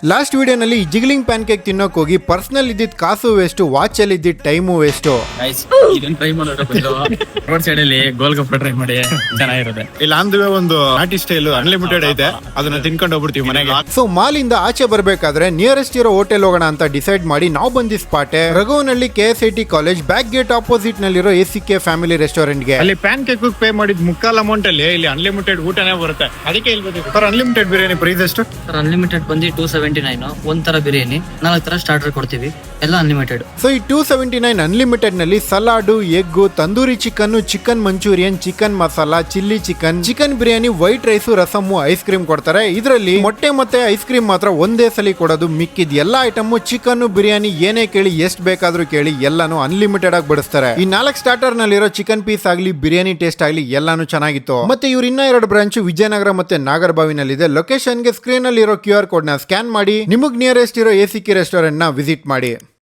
Last ವಿಡಿಯೋನಲ್ಲಿ ಜಿಗ್ಲಿಂಗ್ PAN cake ತಿನ್ನೋಕೆ ಹೋಗಿ ಪರ್ಸನಲ್ ಇದ್ದಿದ್ ಕಾಸು ವೇಸ್ಟ್, ವಾಚ್ ಅಲ್ಲಿ ಇದ್ದಿದ್ ಟೈಮು ವೇಸ್ಟ್. ಇದನ್ನ ಟ್ರೈ ಮಾಡೋದು ರೋಡ್ ಸೈಡ್ ಅಲ್ಲಿ ಗೋಲ್ಗಪ್ಪ ಟ್ರೈ ಮಾಡಿ ಚೆನ್ನಾಗಿರುತ್ತೆ. ಇಲ್ಲ ಅಂದ್ರೆ ಒಂದು ನಾಟಿ ಸ್ಟೈಲ್ ಅನ್ಲಿಮಿಟೆಡ್ ಐತೆ, ಅದನ್ನ ತಿನ್ಕೊಂಡು ಹೋಗ್ಬಿಡ್ತೀವಿ ಮನೆಗೆ. ಸೊ ಮಾಲಿಂದ ಆಚೆ ಬರ್ಬೇಕಾದ್ರೆ ನಿಯರೆಸ್ಟ್ ಇರೋ ಹೋಟೆಲ್ ಹೋಗೋಣ ಅಂತ ಡಿಸೈಡ್ ಮಾಡಿ ನಾವು ಬಂದಿ ಸ್ಪಾಟೆ Raghuvanahalli KSIT college back gate opposite ನಲ್ಲಿರೋ ACK ಫ್ಯಾಮಿಲಿ ರೆಸ್ಟೋರೆಂಟ್ ಗೆ. ಅಲ್ಲಿ ಪ್ಯಾನ್ ಕೇಕ್ ಪೇ ಮಾಡಿದ್ ಮುಕ್ಕಾಲ್ ಅಮೌಂಟ್ ಅಲ್ಲಿ ಇಲ್ಲಿ ಅನ್ಲಿಮಿಟೆಡ್ ಊಟನೇ ಬರುತ್ತೆ. ಅದಕ್ಕೆ ಇಲ್ಲಿ ಬಂದಿದ್ದೀವಿ. ಸರ್ ಅನ್ಲಿಮಿಟೆಡ್ ಬಿರಿಯಾನಿ ಪ್ರೈಸ್ ಎಷ್ಟು? ಸರ್ ಅನ್ಲಿಮಿಟೆಡ್ ಬಂದು 279, ಒಂಥರ ಬಿರಿಯಾನಿ 4 ತರ ಸ್ಟಾರ್ಟರ್ ಕೊಡ್ತೀವಿ, ಎಲ್ಲ ಅನ್ಲಿಮಿಟೆಡ್. ಸೊ ಈ 279 ಅನ್ಲಿಮಿಟೆಡ್ ನಲ್ಲಿ salad, egg, tandoori chicken, chicken manchurian, chicken masala, chilli chicken, chicken biryani, white rice, rasam, ice cream ಕೊಡ್ತಾರೆ. ಇದರಲ್ಲಿ ಮೊಟ್ಟೆ ಮತ್ತೆ ಐಸ್ ಕ್ರೀಮ್ ಮಾತ್ರ ಒಂದೇ ಸಲ ಕೊಡೋದು. ಮಿಕ್ಕಿದ ಎಲ್ಲಾ ಐಟಮ್ ಚಿಕನ್ ಬಿರಿಯಾನಿ ಏನೇ ಕೇಳಿ ಎಷ್ಟು ಬೇಕಾದ್ರೂ ಕೇಳಿ ಎಲ್ಲಾನು ಅನ್ಲಿಮಿಟೆಡ್ ಆಗಿ ಬಡಿಸ್ತಾರೆ. ಈ 4 ಸ್ಟಾರ್ಟರ್ ನಲ್ಲಿರೋ ಚಿಕನ್ ಪೀಸ್ ಆಗ್ಲಿ, ಬಿರಿಯಾನಿ ಟೇಸ್ಟ್ ಆಗ್ಲಿ ಎಲ್ಲಾನು ಚೆನ್ನಾಗಿತ್ತು. ಮತ್ತೆ ಇವ್ರ ಇನ್ನ 2 ಬ್ರಾಂಚ್ ವಿಜಯನಗರ ಮತ್ತೆ ನಾಗರಬಾವಿನಲ್ಲಿದೆ. ಲೊಕೇಶನ್ ಗೆ ಸ್ಕ್ರೀನ್ ಅಲ್ಲಿ ಇರೋ QR ಕೋಡ್ ನ ಸ್ಕ್ಯಾನ್ ಮಾಡಿ ನಿಮಗ್ ನಿಯರೆಸ್ಟ್ ಇರೋ ACK ರೆಸ್ಟೋರೆಂಟ್ ನ ವಿಸಿಟ್ ಮಾಡಿ.